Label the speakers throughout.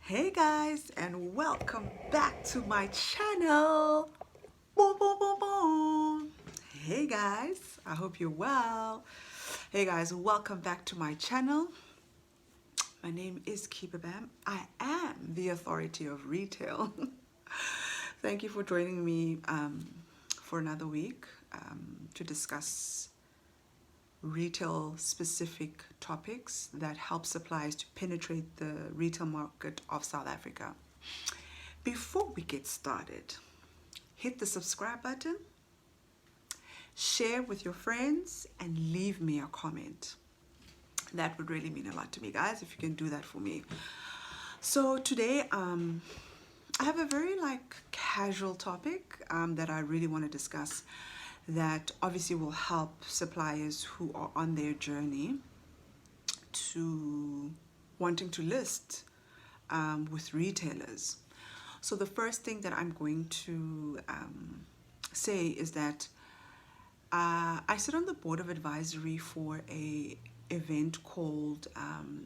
Speaker 1: Hey guys, and welcome back to my channel. Boom, boom, boom, boom. Hey guys, I hope you're well. Hey guys, welcome back to my channel. My name is Keepabam. I am the authority of retail. Thank you for joining me for another week to discuss retail specific topics that help suppliers to penetrate the retail market of South Africa. Before we get started, hit the subscribe button, share with your friends, and leave me a comment. That would really mean a lot to me, guys, if you can do that for me. So today, I have a very casual topic that I really want to discuss that obviously will help suppliers who are on their journey to wanting to list with retailers. So the first thing that I'm going to say is that I sit on the board of advisory for a event called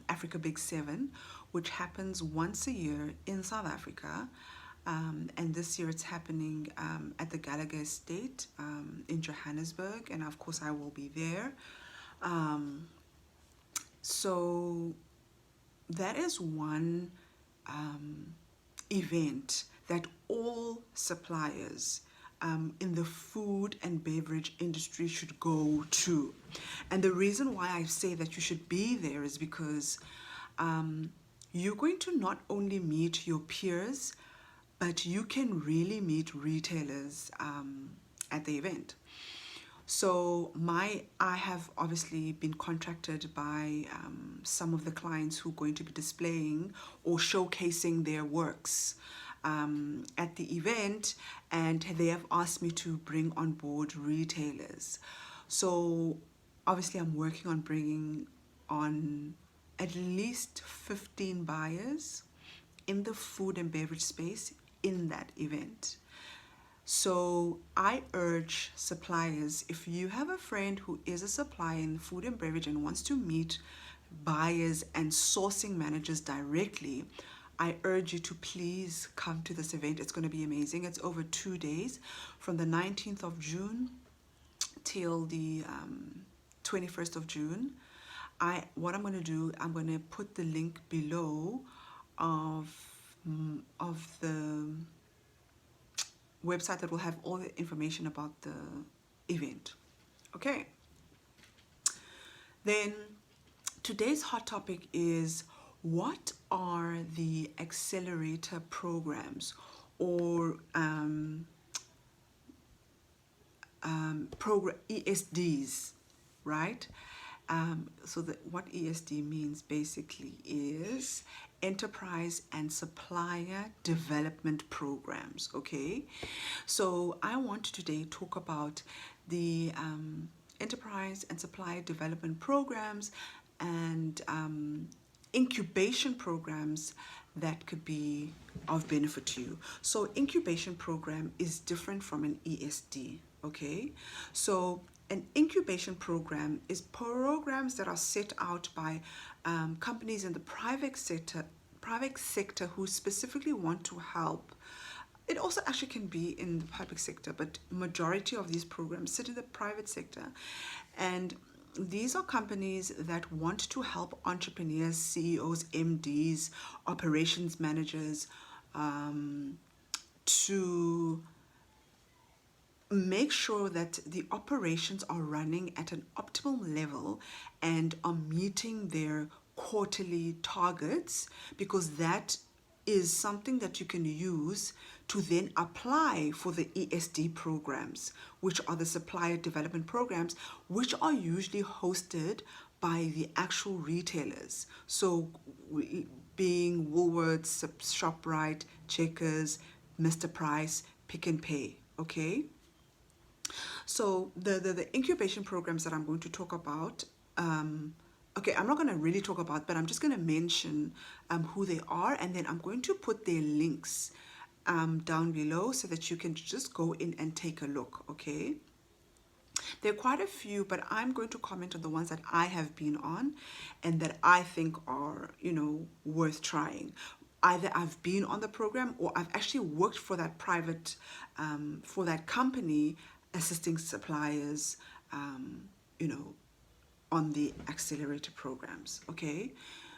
Speaker 1: Africa Big 7, which happens once a year in South Africa. And this year it's happening at the Gallagher Estate in Johannesburg, and of course I will be there. So that is one event that all suppliers in the food and beverage industry should go to. And the reason why I say that you should be there is because you're going to not only meet your peers, but you can really meet retailers at the event. So I have obviously been contracted by some of the clients who are going to be displaying or showcasing their works at the event, and they have asked me to bring on board retailers. So obviously I'm working on bringing on at least 15 buyers in the food and beverage space in that event. So I urge suppliers, if you have a friend who is a supplier in food and beverage and wants to meet buyers and sourcing managers directly, I urge you to please come to this event. It's going to be amazing. It's over 2 days, from the 19th of June till the 21st of June. What I'm going to do, I'm going to put the link below of the website that will have all the information about the event. Okay. Then today's hot topic is, what are the accelerator programs or program ESDs, right? So what ESD means basically is enterprise and supplier development programs. Okay, so I want to today talk about the enterprise and supplier development programs and incubation programs that could be of benefit to you. So incubation program is different from an ESD. Okay, so an incubation program is programs that are set out by companies in the private sector who specifically want to help. It also actually can be in the public sector, but majority of these programs sit in the private sector. And these are companies that want to help entrepreneurs, CEOs, MDs, operations managers to make sure that the operations are running at an optimal level and are meeting their quarterly targets, because that is something that you can use to then apply for the ESD programs, which are the supplier development programs, which are usually hosted by the actual retailers. So being Woolworths, ShopRite, Checkers, Mr. Price, Pick and Pay. Okay. So the incubation programs that I'm going to talk about, okay, I'm not going to really talk about, but I'm just going to mention who they are, and then I'm going to put their links down below so that you can just go in and take a look. Okay. There are quite a few, but I'm going to comment on the ones that I have been on and that I think are, worth trying. either I've been on the program or I've actually worked for that private, for that company, assisting suppliers, you know, on the accelerator programs. Okay,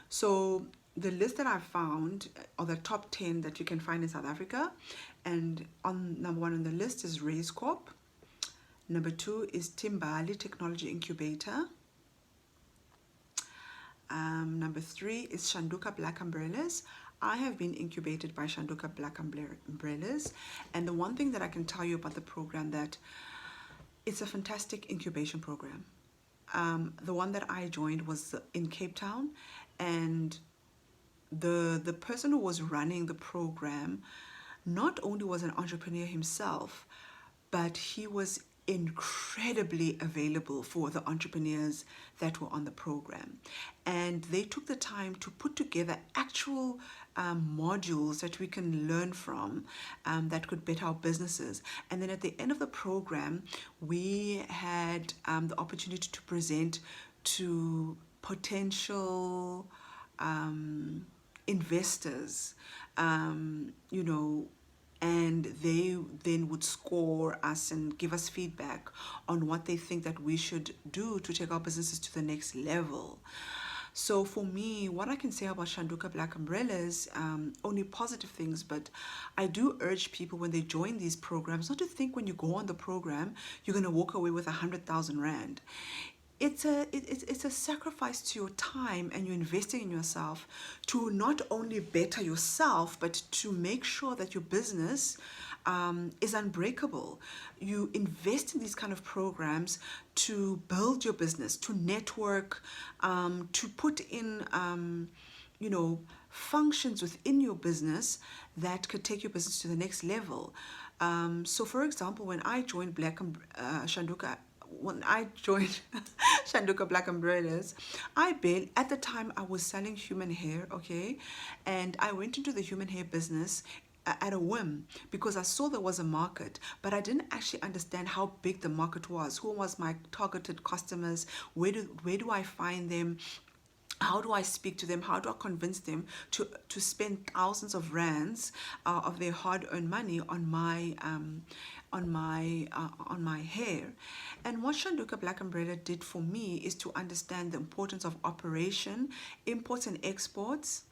Speaker 1: so the list that I found are the top 10 that you can find in South Africa, and on number 1 on the list is Raise Corp. Number 2 is Timbali Technology Incubator. Number 3 is Shanduka Black Umbrellas. I have been incubated by Shanduka Black Umbrellas, and the one thing that I can tell you about the program, that it's a fantastic incubation program. The one that I joined was in Cape Town, and the person who was running the program not only was an entrepreneur himself, but he was incredibly available for the entrepreneurs that were on the program. And they took the time to put together actual modules that we can learn from, that could better our businesses. And then at the end of the program, we had the opportunity to present to potential investors, you know, and they then would score us and give us feedback on what they think that we should do to take our businesses to the next level. So for me, what I can say about Shanduka Black Umbrellas, only positive things, but I do urge people when they join these programs not to think when you go on the program you're going to walk away with 100,000 Rand. It's a sacrifice to your time, and you're investing in yourself to not only better yourself, but to make sure that your business is unbreakable. You invest in these kind of programs to build your business, to network, to put in, you know, functions within your business that could take your business to the next level. So, for example, when I joined Shanduka, when I joined Shanduka Black Umbrellas, at the time I was selling human hair, okay, and I went into the human hair business at a whim because I saw there was a market, but I didn't actually understand how big the market was. Who was my targeted customers? Where do I find them? How do I speak to them? How do I convince them to spend thousands of rands of their hard-earned money on my hair? And what Shanduka Black Umbrella did for me is to understand the importance of operation, imports and exports,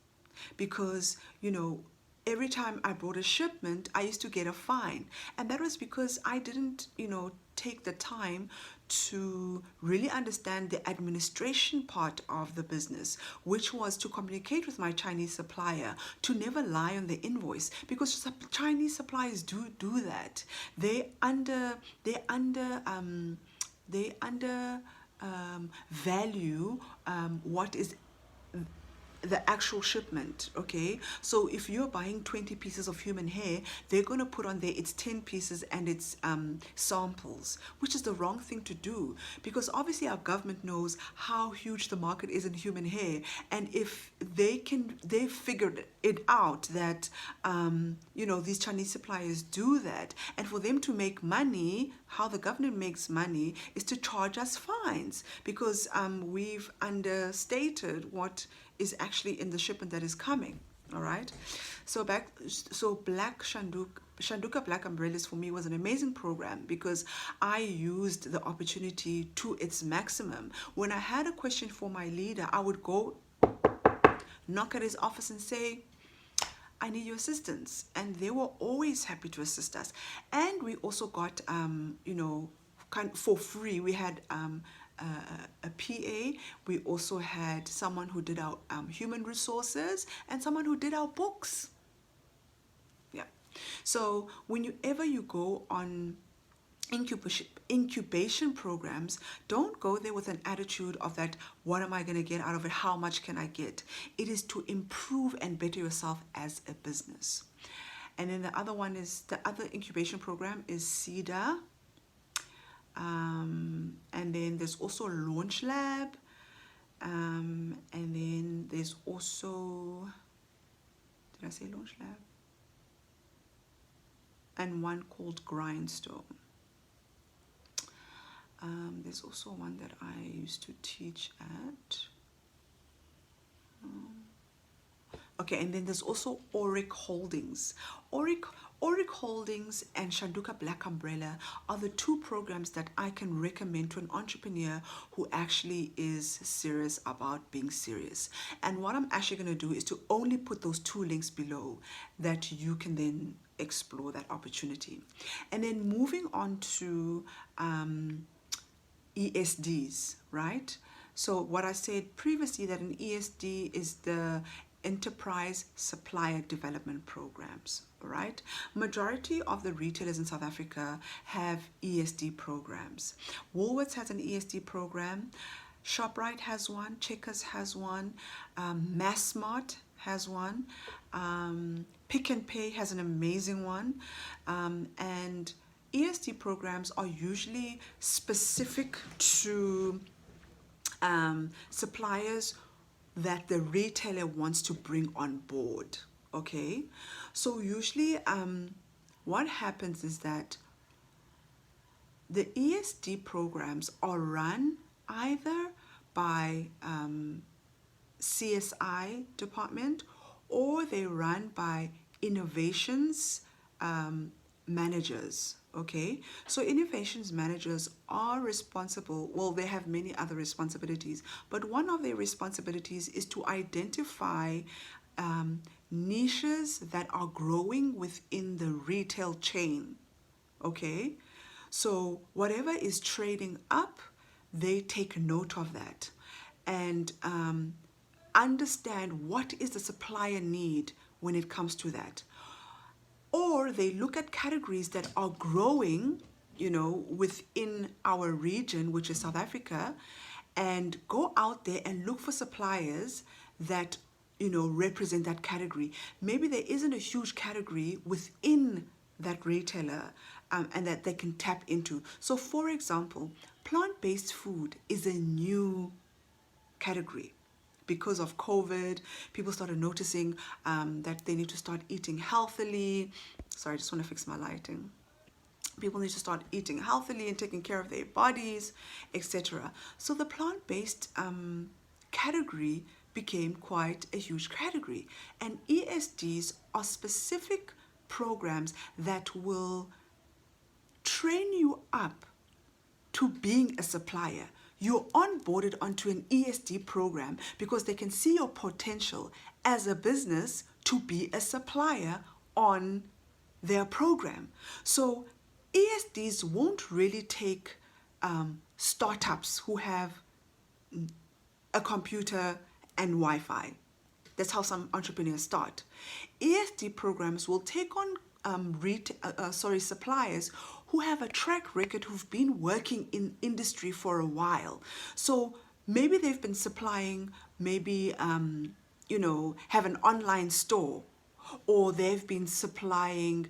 Speaker 1: because, you know, every time I brought a shipment, I used to get a fine. And that was because I didn't, you know, take the time to really understand the administration part of the business, which was to communicate with my Chinese supplier, to never lie on the invoice, because Chinese suppliers do that. They value what is the actual shipment. Okay, so if you're buying 20 pieces of human hair, they're going to put on there it's 10 pieces and it's samples, which is the wrong thing to do, because obviously our government knows how huge the market is in human hair, and if they figured it out that you know, these Chinese suppliers do that, and for them to make money, how the government makes money is to charge us fines, because we've understated what is actually in the shipment that is coming. All right, so Black Shanduka Black Umbrellas for me was an amazing program because I used the opportunity to its maximum. When I had a question for my leader, I would go knock at his office and say, I need your assistance, and they were always happy to assist us. And we also got you know, for free, we had a PA. We also had someone who did our human resources and someone who did our books. Yeah. So whenever you go on incubation programs, don't go there with an attitude of that, what am I going to get out of it? How much can I get? It is to improve and better yourself as a business. And then the other incubation program is CEDA. And then there's also Launch Lab, and then there's also, did I say Launch Lab? And one called Grindstone. There's also one that I used to teach at. Okay, Okay, and then there's also Auric Holdings. Auric Holdings and Shanduka Black Umbrella are the two programs that I can recommend to an entrepreneur who actually is serious about being serious. And what I'm actually going to do is to only put those two links below that you can then explore that opportunity. And then moving on to ESDs, right? So what I said previously, that an ESD is the Enterprise Supplier Development Programs, right? Majority of the retailers in South Africa have ESD programs. Woolworths has an ESD program, ShopRite has one, Checkers has one, Massmart has one, Pick n Pay has an amazing one, and ESD programs are usually specific to suppliers that the retailer wants to bring on board. Okay, so usually what happens is that the ESD programs are run either by CSI department, or they run by innovations managers. Okay, so innovations managers are responsible, well, they have many other responsibilities, but one of their responsibilities is to identify niches that are growing within the retail chain. Okay, so whatever is trading up, they take note of that and understand what is the supplier need when it comes to that. Or they look at categories that are growing, you know, within our region, which is South Africa, and go out there and look for suppliers that, you know, represent that category. Maybe there isn't a huge category within that retailer and that they can tap into. So for example, plant-based food is a new category. Because of COVID, people started noticing that they need to start eating healthily. Sorry, I just want to fix my lighting. People need to start eating healthily and taking care of their bodies, etc. So the plant-based category became quite a huge category. And ESDs are specific programs that will train you up to being a supplier. You're onboarded onto an ESD program because they can see your potential as a business to be a supplier on their program. So ESDs won't really take startups who have a computer and Wi-Fi. That's how some entrepreneurs start. ESD programs will take on suppliers who have a track record, who've been working in industry for a while. So maybe they've been supplying, maybe, you know, have an online store, or they've been supplying,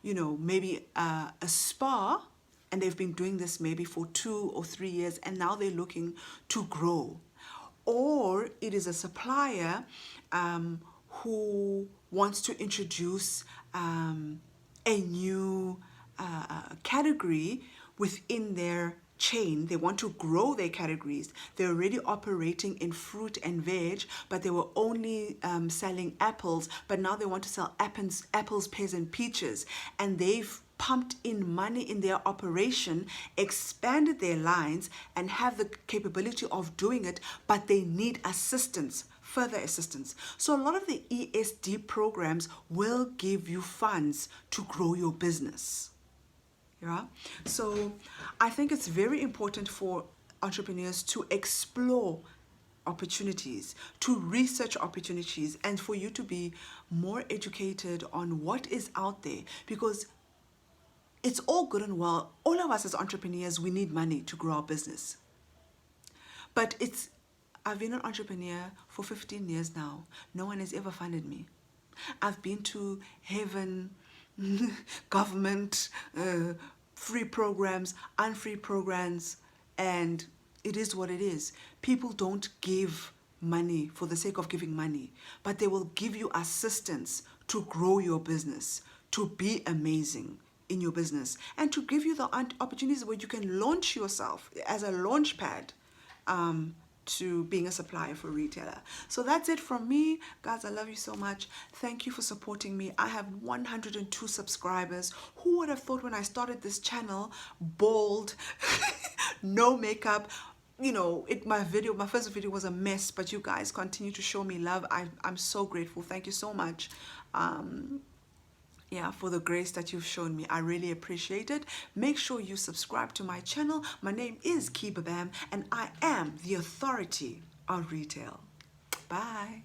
Speaker 1: you know, maybe a spa, and they've been doing this maybe for 2 or 3 years, and now they're looking to grow. Or it is a supplier who wants to introduce a new category within their chain. They want to grow their categories. They're already operating in fruit and veg, but they were only selling apples, but now they want to sell apples, pears, and peaches. And they've pumped in money in their operation, expanded their lines, and have the capability of doing it, but they need assistance, further assistance. So a lot of the ESD programs will give you funds to grow your business. Yeah. So I think it's very important for entrepreneurs to explore opportunities, to research opportunities, and for you to be more educated on what is out there, because it's all good and well. All of us as entrepreneurs, we need money to grow our business. But I've been an entrepreneur for 15 years now. No one has ever funded me. I've been to heaven, government, free programs, unfree programs, and it is what it is. People don't give money for the sake of giving money, but they will give you assistance to grow your business, to be amazing in your business, and to give you the opportunities where you can launch yourself as a launch pad to being a supplier for retailer. So that's it from me. Guys, I love you so much. Thank you for supporting me. I have 102 subscribers. Who would have thought when I started this channel, bald, no makeup, you know, my first video was a mess, but you guys continue to show me love. I'm so grateful. Thank you so much. Yeah, for the grace that you've shown me. I really appreciate it. Make sure you subscribe to my channel. My name is Kibabam, and I am the authority on retail. Bye.